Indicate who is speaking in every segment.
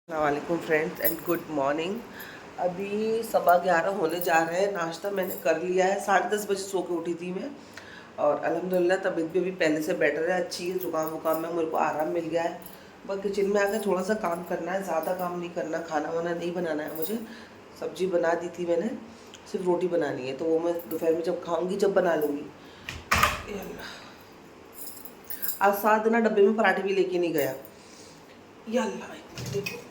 Speaker 1: वालेकुम friends and good morning. अभी 11:15 होने जा रहे हैं। नाश्ता मैंने कर लिया है। 10:30 बजे सो के उठी थी मैं और अल्हम्दुलिल्लाह तबीयत भी अभी पहले से बेटर है, अच्छी है। ज़ुकाम वुकाम में मेरे को आराम मिल गया है। बस किचन में आकर थोड़ा सा काम करना है, ज़्यादा काम नहीं करना। खाना वाना नहीं बनाना है मुझे। सब्जी बना दी थी मैंने, सिर्फ रोटी बनानी है, तो वो मैं दोपहर में जब खाऊँगी जब बना लूँगी। आज 7 दिन डब्बे में पराठे भी लेके नहीं गया। यल्ला देखो,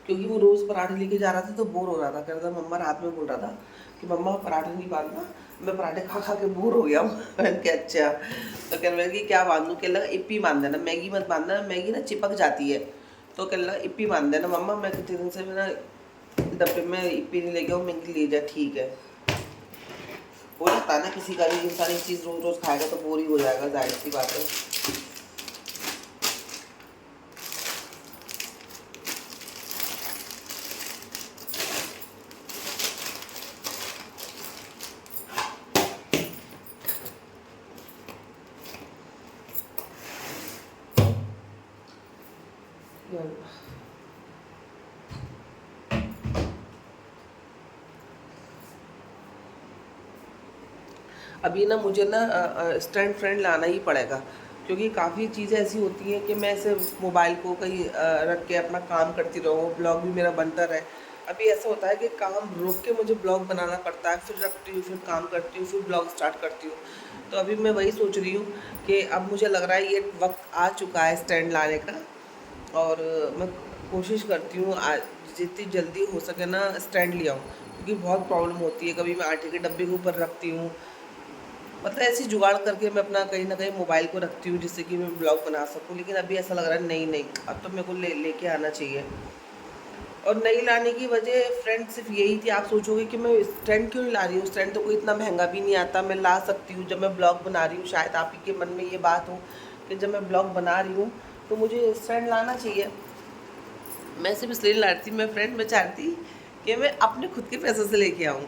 Speaker 1: क्योंकि वो रोज़ पराठे लेके जा रहा था तो बोर हो रहा था। कह रहा था, मम्मा रात में बोल रहा था कि मम्मा पराठे नहीं बांधना, मैं पराठे खा खा के बोर हो गया हूँ। मैंने कहा अच्छा। तो कहने लगे कि क्या बांधूँ? कह लगा इप्पी बांध देना, मैगी मत बांधना, मैगी ना चिपक जाती है। तो कहने लगा इप्पी बांध देना। मम्मा मैं कितने दिन से मेरा डब्बे में इप्पी नहीं लेके आऊँ, मैगी ले जा। ठीक है। हो जाता है ना किसी का भी, इंसान एक चीज़ रोज़ रोज़ खाएगा तो बोर ही हो जाएगा, जाहिर सी बात है। अभी ना मुझे ना स्टैंड फ्रेंड लाना ही पड़ेगा, क्योंकि काफ़ी चीज़ें ऐसी होती हैं कि मैं ऐसे मोबाइल को कहीं रख के अपना काम करती रहूँ, ब्लॉग भी मेरा बनता रहे। अभी ऐसा होता है कि काम रोक के मुझे ब्लॉग बनाना पड़ता है, फिर रखती हूँ, फिर काम करती हूँ, फिर ब्लॉग स्टार्ट करती हूँ। तो अभी मैं वही सोच रही हूँ कि अब मुझे लग रहा है ये वक्त आ चुका है स्टैंड लाने का। और मैं कोशिश करती हूँ आज जितनी जल्दी हो सके ना स्टैंड ले आऊँ, क्योंकि बहुत प्रॉब्लम होती है। कभी मैं आटे के डब्बे के ऊपर रखती हूँ, मतलब ऐसी जुगाड़ करके मैं अपना कहीं ना कहीं मोबाइल को रखती हूँ जिससे कि मैं ब्लॉग बना सकूँ। लेकिन अभी ऐसा लग रहा है नहीं नहीं, अब तो मेरे को लेके आना चाहिए। और नहीं लाने की वजह फ्रेंड सिर्फ यही थी। आप सोचोगे कि मैं स्टैंड क्यों नहीं ला रही हूँ, स्टैंड तो कोई इतना महंगा भी नहीं आता, मैं ला सकती हूँ जब मैं ब्लॉग बना रही हूँ। शायद आप ही के मन में ये बात हो कि जब मैं ब्लॉग बना रही हूँ तो मुझे स्टैंड लाना चाहिए। मैं सिर्फ इसलिए ला रही थी, मैं फ्रेंड में चाहती कि मैं अपने खुद के पैसों से लेके आऊँ।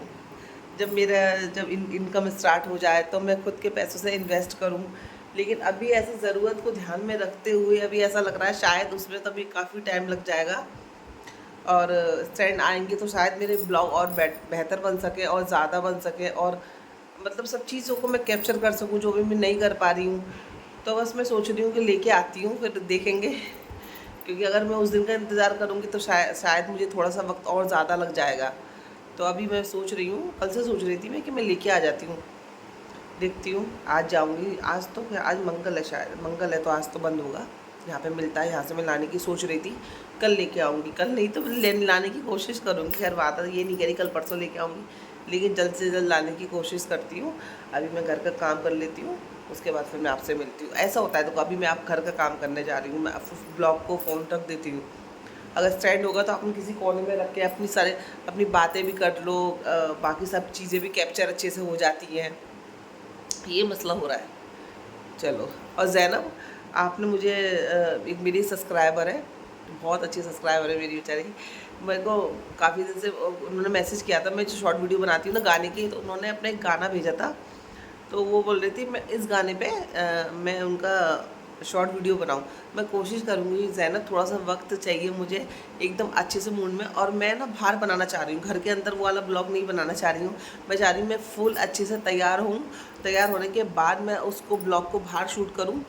Speaker 1: जब इनकम स्टार्ट हो जाए तो मैं खुद के पैसों से इन्वेस्ट करूं। लेकिन अभी ऐसी ज़रूरत को ध्यान में रखते हुए अभी ऐसा लग रहा है शायद उसमें तो अभी काफ़ी टाइम लग जाएगा। और स्टैंड आएंगे तो शायद मेरे ब्लॉग और बेहतर बन सके और ज़्यादा बन सके, और मतलब सब चीज़ों को मैं कैप्चर कर सकूं जो भी मैं नहीं कर पा रही हूँ। तो बस मैं सोच रही हूँ कि लेके आती हूँ, फिर देखेंगे। क्योंकि अगर मैं उस दिन का इंतज़ार करूँगी तो शायद मुझे थोड़ा सा वक्त और ज़्यादा लग जाएगा। तो अभी मैं सोच रही हूँ, कल से सोच रही थी मैं कि मैं लेके आ जाती हूँ। देखती हूँ, आज जाऊँगी। आज तो क्या, आज मंगल है, शायद मंगल है तो आज तो बंद होगा। यहाँ पे मिलता है, यहाँ से मैं लाने की सोच रही थी। कल लेके आऊँगी, कल नहीं तो लाने की कोशिश करूँगी। खैर बात है, ये नहीं कह रही कल परसों लेके आऊँगी, लेकिन जल्द से जल्द लाने की कोशिश करती हूँ। अभी मैं घर का काम कर लेती हूँ, उसके बाद फिर मैं आपसे मिलती हूँ। ऐसा होता है, तो अभी मैं आप घर का काम करने जा रही हूँ, मैं ब्लॉग को फ़ोन रख देती हूँ। अगर स्टैंड होगा तो अपन किसी कोने में रख के अपनी बातें भी कर लो, बाकी सब चीज़ें भी कैप्चर अच्छे से हो जाती हैं। ये मसला हो रहा है। चलो। और ज़ैनब, आपने मुझे एक मेरी सब्सक्राइबर है, बहुत अच्छी सब्सक्राइबर है मेरी बेचारी। मेरे को काफ़ी दिन से उन्होंने मैसेज किया था, मैं जो शॉर्ट वीडियो बनाती हूँ ना गाने की, तो उन्होंने अपना एक गाना भेजा था। तो वो बोल रही थी मैं इस गाने पे मैं उनका शॉर्ट वीडियो बनाऊँ। मैं कोशिश करूँगी ज़ैनब, थोड़ा सा वक्त चाहिए मुझे एकदम अच्छे से मूड में। और मैं ना बाहर बनाना चाह रही हूँ, घर के अंदर वो वाला ब्लॉग नहीं बनाना चाह रही हूँ। मैं चाह रही हूँ मैं फुल अच्छे से तैयार हूँ, तैयार होने के बाद मैं उसको ब्लॉग को बाहर शूट करूँ।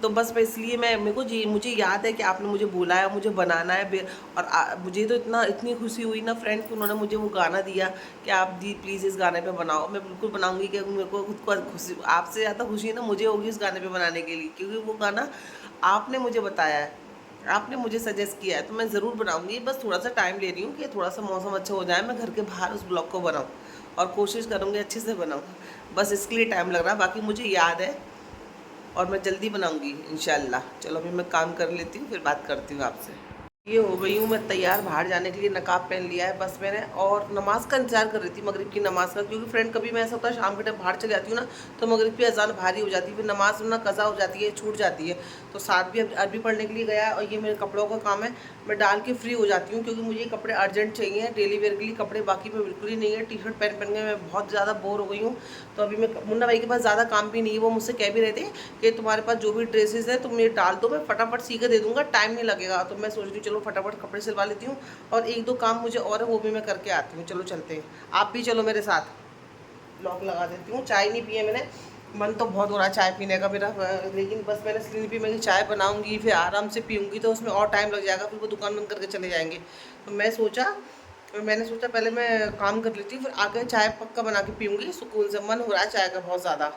Speaker 1: तो बस मैं इसलिए मैं मेरे को जी मुझे याद है कि आपने मुझे बुलाया, मुझे बनाना है और मुझे तो इतनी खुशी हुई ना फ्रेंड कि उन्होंने मुझे वो गाना दिया कि आप दी प्लीज़ इस गाने पे बनाओ। मैं बिल्कुल बनाऊंगी, कि मेरे को खुद को खुशी, आपसे ज़्यादा खुशी ना मुझे होगी उस गाने पे बनाने के लिए, क्योंकि वो गाना आपने मुझे बताया है, आपने मुझे सजेस्ट किया है। तो मैं ज़रूर बनाऊंगी, बस थोड़ा सा टाइम ले रही हूँ कि थोड़ा सा मौसम अच्छा हो जाए, मैं घर के बाहर उस ब्लॉग को बनाऊँ और कोशिश करूँगी अच्छे से बनाऊँ। बस इसके लिए टाइम लग रहा है, बाकी मुझे याद है और मैं जल्दी बनाऊंगी इंशाल्लाह। चलो अभी मैं काम कर लेती हूँ, फिर बात करती हूँ आपसे। ये हो गई हूँ मैं तैयार बाहर जाने के लिए, नकाब पहन लिया है बस मैंने, और नमाज़ का इंतजार कर रही थी, मगरिब की नमाज़ का, क्योंकि फ्रेंड कभी मैं ऐसा होता है शाम के टाइम बाहर चली जाती हूँ ना, तो मगरिब की अजान भारी हो जाती है, फिर नमाज ना कज़ा हो जाती है, छूट जाती है। तो साथ भी अरबी पढ़ने के लिए गया है, और ये मेरे कपड़ों का काम है, मैं डाल के फ्री हो जाती हूँ, क्योंकि मुझे ये कपड़े अर्जेंट चाहिए डेली वेयर के लिए कपड़े, बाकी में बिल्कुल ही नहीं है। टी शर्ट पहन पहन के मैं बहुत ज़्यादा बोर हो गई हूँ। तो अभी मैं, मुन्ना भाई के पास ज़्यादा काम भी नहीं है, वो मुझसे कह भी रहे थे कि तुम्हारे पास जो भी ड्रेसेस है तुम ये डाल दो, मैं फटाफट सी के दे दूँगा, टाइम नहीं लगेगा। तो मैं सोच रही हूँ चलो फटाफट कपड़े सिलवा लेती हूँ, और एक दो काम मुझे और है वो भी मैं करके आती हूँ। चलो चलते हैं, आप भी चलो मेरे साथ। लॉक लगा देती हूँ। चाय नहीं पिए मैंने, मन तो बहुत हो रहा है चाय पीने का मेरा, लेकिन बस मैंने इसलिए नहीं पी, मैं चाय बनाऊंगी फिर आराम से पीऊँगी तो उसमें और टाइम लग जाएगा, फिर वो दुकान बंद करके चले जाएंगे। तो मैंने सोचा पहले मैं काम कर लेती हूँ, फिर आगे चाय पक्का बना के पीऊँगी सुकून से। मन हो रहा है चाय का बहुत ज़्यादा।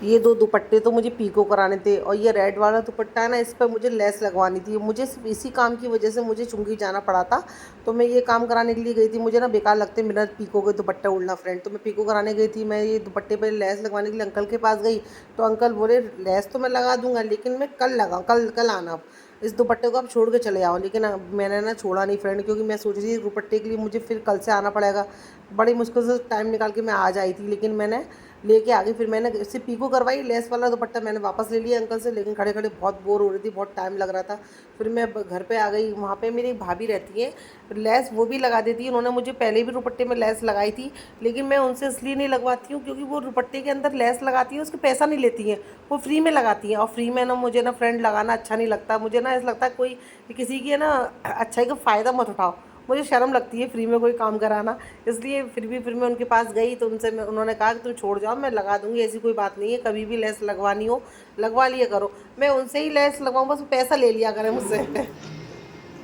Speaker 1: ये दो दुपट्टे तो मुझे पीको कराने थे, और ये रेड वाला दुपट्टा है ना, इस पर मुझे लेस लगवानी थी। मुझे सिर्फ इसी काम की वजह से मुझे चुंगी जाना पड़ा था। तो मैं ये काम कराने के लिए गई थी, मुझे ना बेकार लगते बिना पीको के दुपट्टा उड़ना फ्रेंड। तो मैं पीको कराने गई थी, मैं ये दुपट्टे पर लेस लगवाने के लिए अंकल के पास गई। तो अंकल बोले लेस तो मैं लगा दूंगा, लेकिन मैं कल लगाऊँ, कल कल आना, इस दुपट्टे को आप छोड़ के चले आओ। लेकिन मैंने ना छोड़ा नहीं फ्रेंड, क्योंकि मैं सोच रही थी दुपट्टे के लिए मुझे फिर कल से आना पड़ेगा। बड़ी मुश्किल से टाइम निकाल के मैं आज आई थी, लेकिन मैंने लेके आ गई। फिर मैंने इससे पीको करवाई, लेस वाला दुपट्टा मैंने वापस ले लिया अंकल से, लेकिन खड़े खड़े बहुत बोर हो रही थी, बहुत टाइम लग रहा था। फिर मैं घर पे आ गई, वहाँ पे मेरी एक भाभी रहती है, लेस वो भी लगा देती है। उन्होंने मुझे पहले भी दुपट्टे में लेस लगाई थी, लेकिन मैं उनसे इसलिए नहीं लगवाती हूँ क्योंकि वो दुपट्टे के अंदर लेस लगाती है, उसके पैसा नहीं लेती हैं, वो फ्री में लगाती हैं। और फ्री में ना मुझे ना फ्रेंड लगाना अच्छा नहीं लगता, मुझे ना ऐसा लगता है कोई किसी की है ना अच्छाई का फ़ायदा मत उठाओ, मुझे शर्म लगती है फ्री में कोई काम कराना। इसलिए फिर मैं उनके पास गई, तो उन्होंने कहा कि तुम छोड़ जाओ, मैं लगा दूंगी, ऐसी कोई बात नहीं है, कभी भी लेस लगवानी हो लगवा लिया करो। मैं उनसे ही लेस लगवाऊँ, बस पैसा ले लिया करें मुझसे।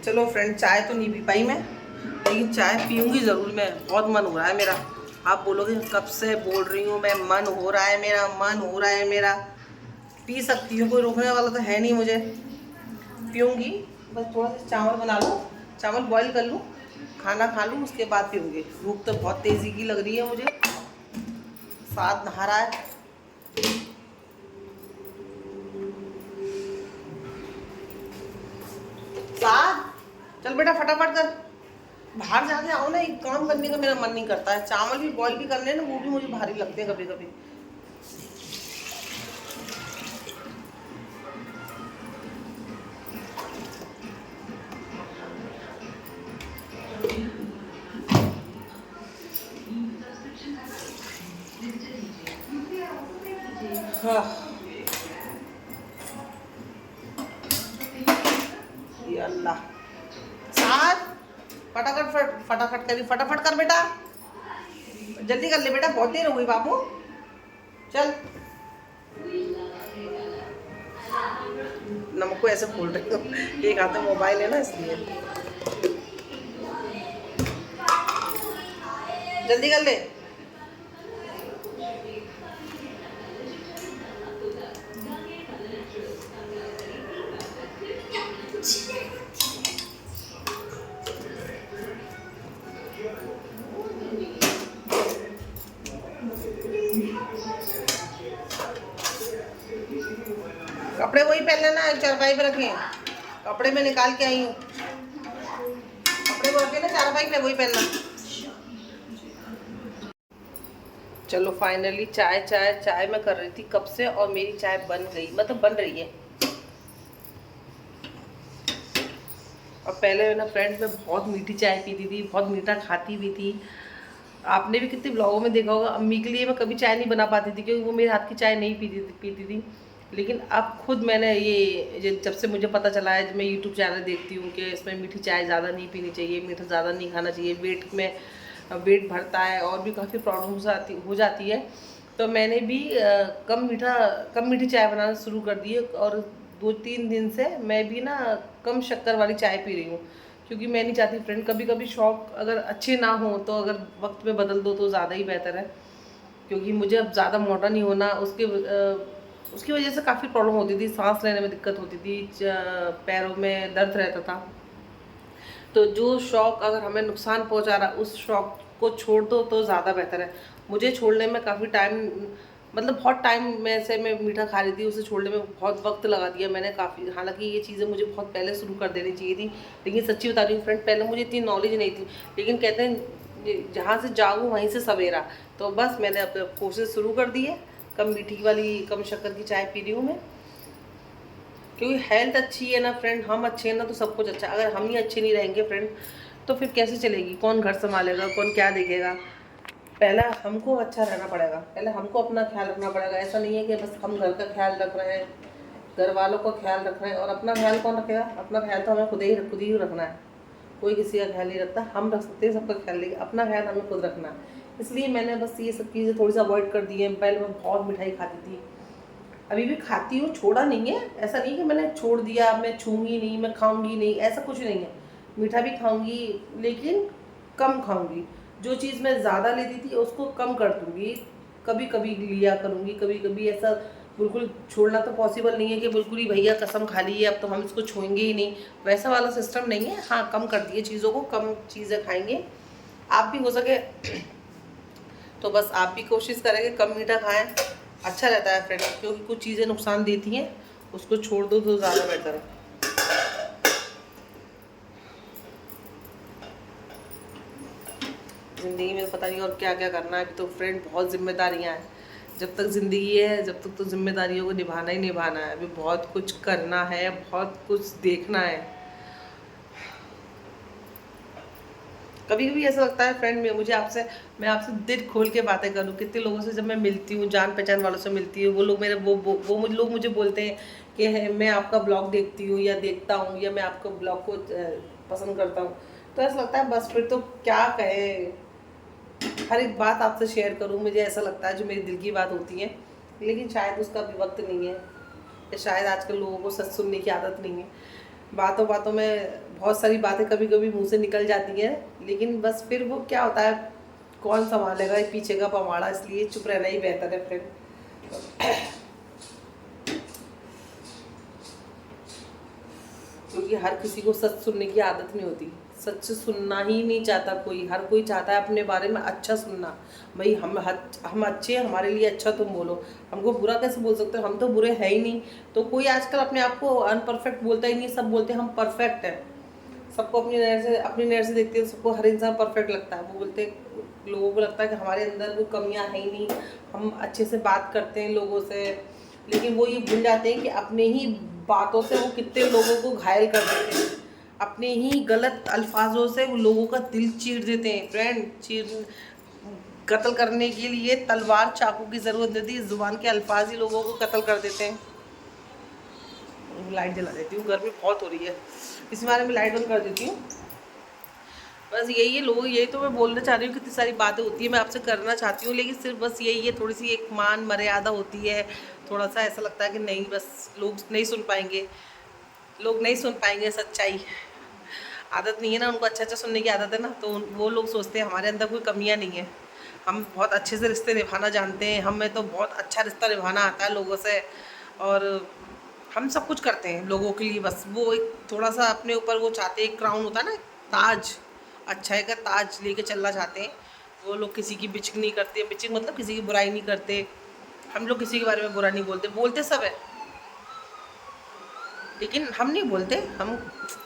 Speaker 1: चलो फ्रेंड, चाय तो नहीं पी पाई मैं, लेकिन चाय पीऊँगी ज़रूर मैं, बहुत मन हो रहा है मेरा। आप बोलोगे कब से बोल रही हूँ मैं, मन हो रहा है मेरा, मन हो रहा है मेरा। पी सकती हूँ, कोई रोकने वाला तो है नहीं मुझे, पीऊँगी। बस थोड़ा सा चावल बना लूँ, चावल बॉईल कर लूँ, खाना खा लूँ, उसके बाद पीऊँगी। भूख तो बहुत तेज़ी की लग रही है मुझे, साथ नहा रहा है। साथ चल बेटा फटाफट कर, बाहर जाके आओ ना, एक काम करने का मेरा मन नहीं करता है। चावल भी बॉईल भी करने ना, वो भी मुझे भारी लगते हैं कभी कभी। हाँ, ये अल्लाह। साथ फटाफट फटाफट करी, फटाफट कर बेटा, जल्दी कर ले बेटा, बहुत देर हो गई बाबू, चल। नमक को ऐसे खोल रही हूँ, एक हाथ में मोबाइल है ना इसलिए। जल्दी कर ले। कपड़े वही पहन लेना, चारपाई पे रखे हैं, कपड़े में निकाल के आई हूँ, कपड़े को रखे ना चारपाई पे, वही पहनना। चलो फाइनली चाय चाय चाय मैं कर रही थी कब से, और मेरी चाय बन गई, मतलब बन रही है। और पहले ना फ्रेंड्स मैं बहुत मीठी चाय पीती थी, बहुत मीठा खाती भी थी। आपने भी कितने ब्लॉगों में देखा होगा, अम्मी के लिए मैं कभी चाय नहीं बना पाती थी, क्योंकि वो मेरे हाथ की चाय नहीं पीती थी। लेकिन अब खुद मैंने ये जब से मुझे पता चला है, जब मैं यूट्यूब चैनल देखती हूँ कि इसमें मीठी चाय ज़्यादा नहीं पीनी चाहिए, मीठा ज़्यादा नहीं खाना चाहिए, वेट भरता है और भी काफ़ी प्रॉब्लम हो जाती है। तो मैंने भी कम मीठी चाय बनाना शुरू कर दी है, और 2-3 दिन से मैं भी ना कम शक्कर वाली चाय पी रही हूँ, क्योंकि मैं नहीं चाहती फ्रेंड, कभी कभी शौक अगर अच्छे ना हो तो अगर वक्त में बदल दो तो ज़्यादा ही बेहतर है। क्योंकि मुझे अब ज़्यादा मोटा नहीं होना, उसकी वजह से काफ़ी प्रॉब्लम होती थी, सांस लेने में दिक्कत होती थी, पैरों में दर्द रहता था। तो जो शौक़ अगर हमें नुकसान पहुंचा रहा, उस शौक़ को छोड़ दो तो ज़्यादा बेहतर है। मुझे छोड़ने में काफ़ी टाइम मतलब बहुत टाइम में से मैं मीठा खा रही थी, उसे छोड़ने में बहुत वक्त लगा दिया मैंने काफ़ी। हालांकि ये चीज़ें मुझे बहुत पहले शुरू कर देनी चाहिए थी, लेकिन सच्ची बता रही हूँ फ्रेंड, पहले मुझे इतनी नॉलेज नहीं थी। लेकिन कहते हैं जहाँ से जागो वहीं से सवेरा, तो बस मैंने अब कोशिश शुरू कर दी है। कम मीठी वाली, कम शक्कर की चाय पी रही हूँ मैं, क्योंकि हेल्थ अच्छी है ना फ्रेंड, हम अच्छे हैं ना तो सब कुछ अच्छा है। अगर हम ही अच्छे नहीं रहेंगे फ्रेंड तो फिर कैसे चलेगी, कौन घर संभालेगा, कौन क्या देखेगा। पहला हमको अच्छा रहना पड़ेगा, पहले हमको अपना ख्याल रखना पड़ेगा। ऐसा नहीं है कि बस हम घर का ख्याल रख रहे हैं, घर वालों का ख्याल रख रहे हैं, और अपना ख्याल कौन रखेगा। अपना ख्याल तो हमें खुद ही रखना है। कोई किसी का ख्याल नहीं रखता, हम रख सकते हैं सबका ख्याल, लेकिन अपना ख्याल हमें खुद रखना है। इसलिए मैंने बस ये सब चीज़ें थोड़ी सी अवॉइड कर दी हैं। पहले मैं बहुत मिठाई खाती थी, अभी भी खाती हूँ, छोड़ा नहीं है। ऐसा नहीं कि मैंने छोड़ दिया, मैं छूँगी नहीं, मैं खाऊंगी नहीं, ऐसा कुछ नहीं है। मीठा भी खाऊंगी, लेकिन कम खाऊंगी। जो चीज़ मैं ज़्यादा लेती थी उसको कम कर दूँगी, कभी कभी लिया करूँगी, कभी कभी। ऐसा बिल्कुल छोड़ना तो पॉसिबल नहीं है कि बिल्कुल ही भैया कसम खा ली है अब तो हम इसको छूएंगे ही नहीं, वैसा वाला सिस्टम नहीं है। हाँ, कम कर दिए चीज़ों को, कम चीज़ें खाएंगे। आप भी हो सके तो बस आप भी कोशिश करेंगे कम मीठा खाएं, अच्छा रहता है फ्रेंड, क्योंकि कुछ चीज़ें नुकसान देती हैं, उसको छोड़ दो तो ज़्यादा बेटर है। ज़िंदगी में पता नहीं और क्या क्या करना है। अभी तो फ्रेंड बहुत जिम्मेदारियां हैं, जब तक ज़िंदगी है जब तक तो जिम्मेदारियों को निभाना ही निभाना है। अभी बहुत कुछ करना है, बहुत कुछ देखना है। कभी कभी ऐसा लगता है फ्रेंड में मुझे आपसे, मैं आपसे दिल खोल के बातें करूं। कितने लोगों से जब मैं मिलती हूँ, जान पहचान वालों से मिलती हूँ, वो लोग मेरे वो मुझे लोग मुझे बोलते हैं कि मैं आपका ब्लॉग देखती हूँ या देखता हूँ, या मैं आपका ब्लॉग को पसंद करता हूँ। तो ऐसा लगता है बस फिर तो क्या कहें, हर एक बात आपसे शेयर करूँ, मुझे ऐसा लगता है जो मेरी दिल की बात होती है। लेकिन शायद उसका भी वक्त नहीं है, या शायद आजकल लोगों को सच सुनने की आदत नहीं है। बातों बातों में बहुत सारी बातें कभी कभी मुंह से निकल जाती हैं, लेकिन बस फिर वो क्या होता है, कौन संभालेगा ये पीछे का पवाड़ा। इसलिए चुप रहना ही बेहतर है फ्रेंड। क्योंकि हर किसी को सच सुनने की आदत नहीं होती, सच सुनना ही नहीं चाहता कोई। हर कोई चाहता है अपने बारे में अच्छा सुनना। भाई हम अच्छे हैं, हमारे लिए अच्छा तुम बोलो, हमको बुरा कैसे बोल सकते हो, हम तो बुरे हैं ही नहीं। तो कोई आजकल अपने आप को अनपरफेक्ट बोलता ही नहीं, सब बोलते हैं हम परफेक्ट हैं। सबको अपनी नज़र से देखते हैं, सबको हर इंसान परफेक्ट लगता है। वो बोलते हैं, लोगों को लगता है कि हमारे अंदर कोई कमियां हैं ही नहीं, हम अच्छे से बात करते हैं लोगों से। लेकिन वो ये भूल जाते हैं कि अपने ही बातों से वो कितने लोगों को घायल कर देते हैं, अपने ही गलत अल्फाजों से वो लोगों का दिल चीर देते हैं फ्रेंड। कत्ल करने के लिए तलवार चाकू की ज़रूरत नहीं होती, ज़ुबान के अल्फाज ही लोगों को कत्ल कर देते हैं। लाइट जला देती हूँ, गर्मी बहुत हो रही है, इसी बारे में लाइट बंद कर देती हूँ। बस यही है लोग, यही तो मैं बोलना चाह रही हूँ। कितनी सारी बातें होती है मैं आपसे करना चाहती हूँ, लेकिन सिर्फ बस यही है, थोड़ी सी एक मान मर्यादा होती है। थोड़ा सा ऐसा लगता है कि नहीं, बस लोग नहीं सुन पाएंगे, लोग नहीं सुन पाएंगे सच्चाई। आदत नहीं है ना उनको, अच्छा अच्छा सुनने की आदत है ना, तो वो लोग सोचते हैं हमारे अंदर कोई कमियां नहीं है, हम बहुत अच्छे से रिश्ते निभाना जानते हैं, हमें तो बहुत अच्छा रिश्ता निभाना आता है लोगों से, और हम सब कुछ करते हैं लोगों के लिए। बस वो एक थोड़ा सा अपने ऊपर वो चाहते हैं, एक क्राउन होता है ना, ताज, अच्छाई का ताज लेके चलना चाहते हैं। वो लोग किसी की बिचिंग नहीं करते, बिचिंग मतलब किसी की बुराई नहीं करते। हम लोग किसी के बारे में बुरा नहीं बोलते, बोलते सब है लेकिन हम नहीं बोलते। हम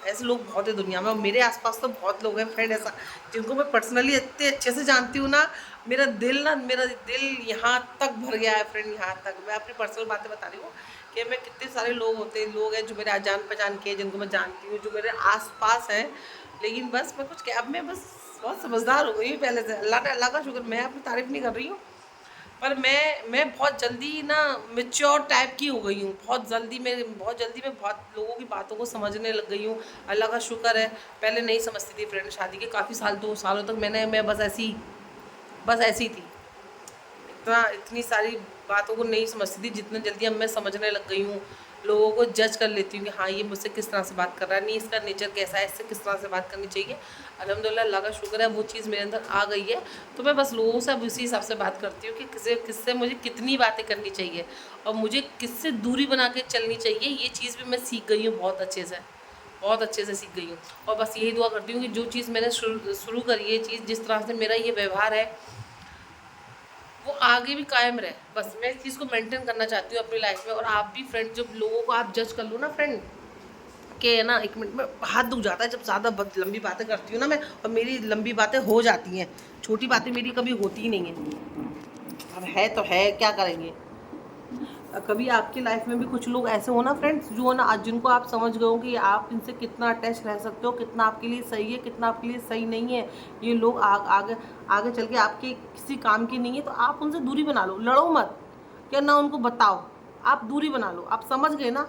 Speaker 1: ऐसे लोग बहुत है दुनिया में, और मेरे आसपास तो बहुत लोग हैं फ्रेंड ऐसा, जिनको मैं पर्सनली इतने अच्छे से जानती हूँ ना, मेरा दिल यहाँ तक भर गया है फ्रेंड, यहाँ तक। मैं अपनी पर्सनल बातें बता रही हूँ कि मैं कितने सारे लोग हैं जो मेरे जान पहचान के, जिनको मैं जानती हूँ, जो मेरे आसपास हैं। लेकिन बस मैं कुछ क्या, अब मैं बस बहुत समझदार हो गई हूँ पहले से, अल्लाह का शुक्र। मैं अपनी तारीफ नहीं कर रही हूँ, पर मैं बहुत जल्दी ना मैच्योर टाइप की हो गई हूँ। बहुत जल्दी मैं बहुत लोगों की बातों को समझने लग गई हूँ, अल्लाह का शुक्र है। पहले नहीं समझती थी फ्रेंड, शादी के काफ़ी साल, 2 सालों तक मैं बस ऐसी थी, इतनी सारी बातों को नहीं समझती थी जितना जल्दी अब मैं समझने लग गई हूँ। लोगों को जज कर लेती हूँ कि हाँ ये मुझसे किस तरह से बात कर रहा है, नहीं इसका नेचर कैसा है, इससे किस तरह से बात करनी चाहिए। अल्हम्दुलिल्लाह, अल्लाह का शुक्र है, वो चीज़ मेरे अंदर आ गई है। तो मैं बस लोगों से अब उसी हिसाब से बात करती हूँ कि किससे मुझे कितनी बातें करनी चाहिए, और मुझे किससे दूरी बना के चलनी चाहिए। ये चीज़ भी मैं सीख गई हूँ बहुत अच्छे से सीख गई हूँ। और बस यही दुआ करती हूँ कि जो चीज़ मैंने शुरू करी है, चीज़ जिस तरह से मेरा ये व्यवहार है,
Speaker 2: वो आगे भी कायम रहे। बस मैं इस चीज़ को मेंटेन करना चाहती हूँ अपनी लाइफ में। और आप भी फ्रेंड, जब लोगों को आप जज कर लो ना फ्रेंड, कि है ना, 1 मिनट में हाथ दुख जाता है जब ज़्यादा लंबी बातें करती हूँ ना मैं, और मेरी लंबी बातें हो जाती हैं, छोटी बातें मेरी कभी होती ही नहीं है। अब है तो है, क्या करेंगे। कभी आपकी लाइफ में भी कुछ लोग ऐसे हो ना फ्रेंड्स, जो ना आज जिनको आप समझ गए हो कि आप इनसे कितना अटैच रह सकते हो, कितना आपके लिए सही है, कितना आपके लिए सही नहीं है। ये लोग आगे आगे चल के आपके किसी काम के नहीं है, तो आप उनसे दूरी बना लो, लड़ो मत, क्या ना उनको बताओ, आप दूरी बना लो। आप समझ गए ना,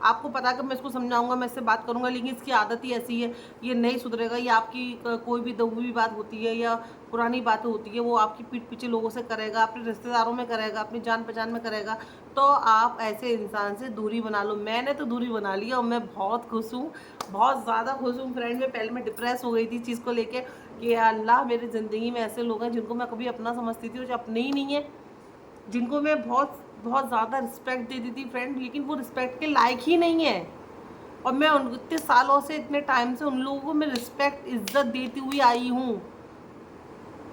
Speaker 2: आपको पता है कि मैं इसको समझाऊंगा, मैं इससे बात करूंगा, लेकिन इसकी आदत ही ऐसी है, ये नहीं सुधरेगा। ये आपकी कोई भी दबी बात होती है या पुरानी बातें होती है, वो आपकी पीठ पीछे लोगों से करेगा, अपने रिश्तेदारों में करेगा, अपनी जान पहचान में करेगा। तो आप ऐसे इंसान से दूरी बना लो। मैंने तो दूरी बना ली और मैं बहुत खुश हूँ, बहुत ज़्यादा खुश हूँ फ्रेंड। में पहले मैं डिप्रेस हो गई थी चीज़ को लेके कि अल्लाह, मेरी ज़िंदगी में ऐसे लोग हैं जिनको मैं कभी अपना समझती थी, जो अपने ही नहीं है, जिनको मैं बहुत बहुत ज़्यादा रिस्पेक्ट देती थी फ्रेंड, लेकिन वो रिस्पेक्ट के लायक ही नहीं है। और मैं उन इतने सालों से, इतने टाइम से उन लोगों को मैं रिस्पेक्ट इज्जत देती हुई आई हूँ,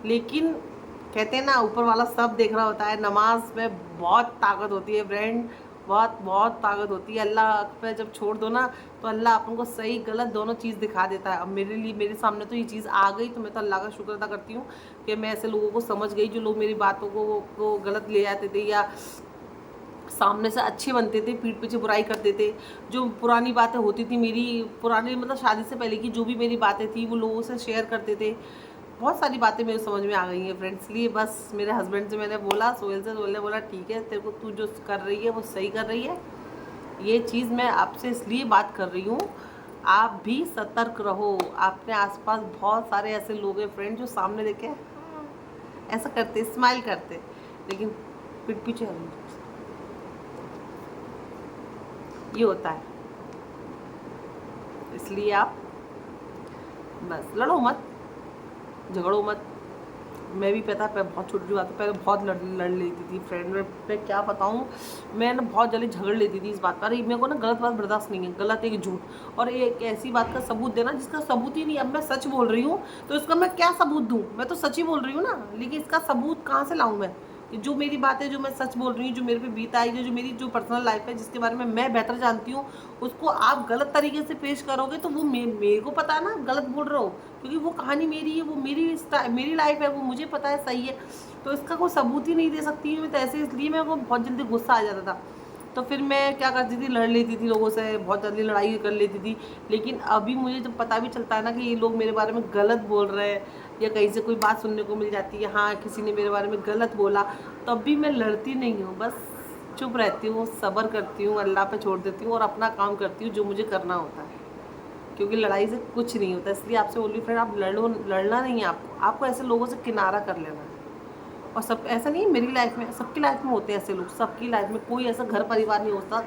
Speaker 2: लेकिन कहते हैं ना, ऊपर वाला सब देख रहा होता है। नमाज में बहुत ताकत होती है फ्रेंड, बहुत बहुत ताकत होती है। अल्लाह पे जब छोड़ दो ना, तो अल्लाह अपन को सही गलत दोनों चीज़ दिखा देता है। अब मेरे लिए, मेरे सामने तो ये चीज़ आ गई, तो मैं तो अल्लाह का शुक्र अदा करती हूँ कि मैं ऐसे लोगों को समझ गई, जो लोग मेरी बातों को गलत ले जाते थे, या सामने से अच्छे बनते थे, पीठ पीछे बुराई करते थे। जो पुरानी बातें होती थी मेरी, पुरानी मतलब शादी से पहले की जो भी मेरी बातें थी, वो लोगों से शेयर करते थे। बहुत सारी बातें मेरे समझ में आ गई हैं फ्रेंड्स। इसलिए बस मेरे हस्बैंड से मैंने बोला, सोहेल से, सोहेल ने बोला ठीक है, तेरे को तू जो कर रही है वो सही कर रही है। ये चीज़ मैं आपसे इसलिए बात कर रही हूँ, आप भी सतर्क रहो। अपने आसपास बहुत सारे ऐसे लोग हैं फ्रेंड, जो सामने देखे ऐसा करते, स्माइल करते, लेकिन पीठ पीछे ये होता है। इसलिए आप बस लड़ो मत, झगड़ो मत। मैं भी पता है, बहुत छोटी बात है, पहले बहुत लड़ लेती थी फ्रेंड में। मैं क्या बताऊँ, मैं ना बहुत जल्दी झगड़ लेती थी इस बात पर। मेरे को ना गलत बात बर्दाश्त नहीं है, गलत एक झूठ और एक ऐसी बात का सबूत देना जिसका सबूत ही नहीं। अब मैं सच बोल रही हूँ, तो इसका मैं क्या सबूत दूँ? मैं तो सच ही बोल रही हूँ ना, लेकिन इसका सबूत कहाँ से लाऊँ मैं? कि जो मेरी बात है, जो मैं सच बोल रही हूँ, जो मेरे पे बीत आई है, जो मेरी जो पर्सनल लाइफ है, जिसके बारे में मैं बेहतर जानती हूँ, उसको आप गलत तरीके से पेश करोगे, तो वो मेरे को पता है ना गलत बोल रहे हो, क्योंकि वो कहानी मेरी है, वो मेरी लाइफ है, वो मुझे पता है सही है। तो इसका कोई सबूत ही नहीं दे सकती मैं तो ऐसे, इसलिए मेरे को बहुत जल्दी गुस्सा आ जाता था। तो फिर मैं क्या करती थी, लड़ लेती थी लोगों से, बहुत जल्दी लड़ाई कर लेती थी। लेकिन अभी मुझे जब पता भी चलता है ना कि ये लोग मेरे बारे में गलत बोल रहे हैं, या कहीं से कोई बात सुनने को मिल जाती है, हाँ किसी ने मेरे बारे में गलत बोला, तब भी मैं लड़ती नहीं हूँ, बस चुप रहती हूँ, सब्र करती हूँ, अल्लाह पे छोड़ देती हूँ और अपना काम करती हूँ जो मुझे करना होता है। क्योंकि लड़ाई से कुछ नहीं होता। इसलिए आपसे बोल रही फ्रेंड, आप लड़ना नहीं है, आपको ऐसे लोगों से किनारा कर लेना है। और सब ऐसा नहीं है, मेरी लाइफ में, सबकी लाइफ में होते हैं ऐसे लोग, सबकी लाइफ में। कोई ऐसा घर परिवार नहीं होता,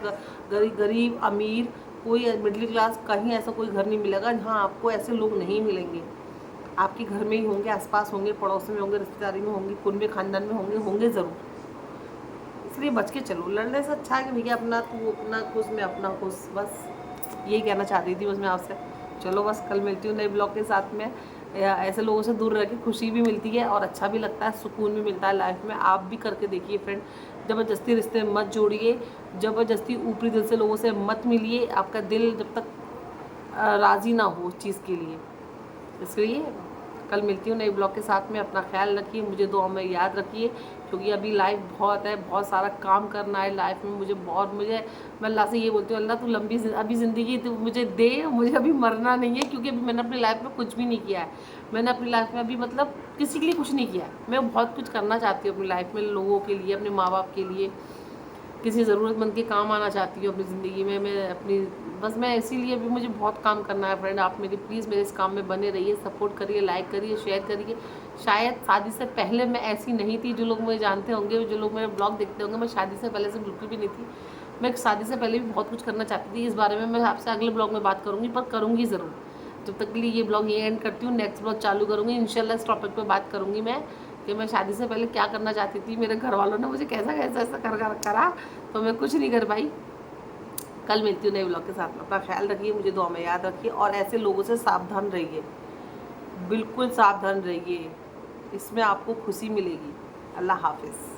Speaker 2: गरीब अमीर, कोई मिडिल क्लास, कहीं ऐसा कोई घर नहीं मिलेगा हाँ आपको ऐसे लोग नहीं मिलेंगे। आपके घर में ही होंगे, आसपास होंगे, पड़ोस में होंगे, रिश्तेदारी में होंगे, कुल में, खानदान में होंगे, होंगे ज़रूर। इसलिए बच के चलो। लड़ने से अच्छा है कि भैया अपना तू अपना खुश, मैं अपना खुश, बस यही कहना चाह रही थी बस मैं आपसे। चलो बस, कल मिलती हूँ नए ब्लॉग के साथ में। या ऐसे लोगों से दूर रह के खुशी भी मिलती है और अच्छा भी लगता है, सुकून भी मिलता है लाइफ में। आप भी करके देखिए फ्रेंड। ज़बरदस्ती रिश्ते मत जोड़िए, ज़बरदस्ती ऊपरी दिल से लोगों से मत मिलिए। आपका दिल जब तक राज़ी ना हो उस चीज़ के लिए। इसलिए कल मिलती हूँ नए ब्लॉग के साथ में। अपना ख्याल रखिए, मुझे दुआ में याद रखिए, क्योंकि अभी लाइफ बहुत है, बहुत सारा काम करना है लाइफ में मुझे। मैं अल्लाह से ये बोलती हूँ, अल्लाह तू लंबी अभी ज़िंदगी तो मुझे दे, मुझे अभी मरना नहीं है, क्योंकि अभी मैंने अपनी लाइफ में कुछ भी नहीं किया है। मैंने अपनी लाइफ में अभी मतलब किसी के लिए कुछ नहीं किया है। मैं बहुत कुछ करना चाहती हूँ अपनी लाइफ में, लोगों के लिए, अपने माँ बाप के लिए, किसी ज़रूरतमंद के काम आना चाहती हूँ अपनी ज़िंदगी में। मैं अपनी बस मैं इसीलिए भी मुझे बहुत काम करना है फ्रेंड। आप मेरी प्लीज़ मेरे इस काम में बने रहिए, सपोर्ट करिए, लाइक करिए, शेयर करिए। शायद शादी से पहले मैं ऐसी नहीं थी, जो लोग मुझे जानते होंगे, जो लोग मेरे ब्लॉग देखते होंगे, मैं शादी से पहले से बिल्कुल भी नहीं थी। मैं शादी से पहले भी बहुत कुछ करना चाहती थी। इस बारे में मैं आपसे अगले ब्लॉग में बात करूँगी, पर करूँगी ज़रूर। जब तक के लिए ये ब्लॉग ये एंड करती हूँ, नेक्स्ट ब्लॉग चालू करूँगी इंशाल्लाह। इस टॉपिक पर बात करूँगी मैं कि मैं शादी से पहले क्या करना चाहती थी, मेरे घर वालों ने मुझे कैसा कैसा ऐसा करा, तो मैं कुछ नहीं कर पाई। कल मिलती हूँ नए ब्लॉग के साथ में। अपना ख्याल रखिए, मुझे दुआ में याद रखिए और ऐसे लोगों से सावधान रहिए, बिल्कुल सावधान रहिए। इसमें आपको खुशी मिलेगी। अल्लाह हाफिज़।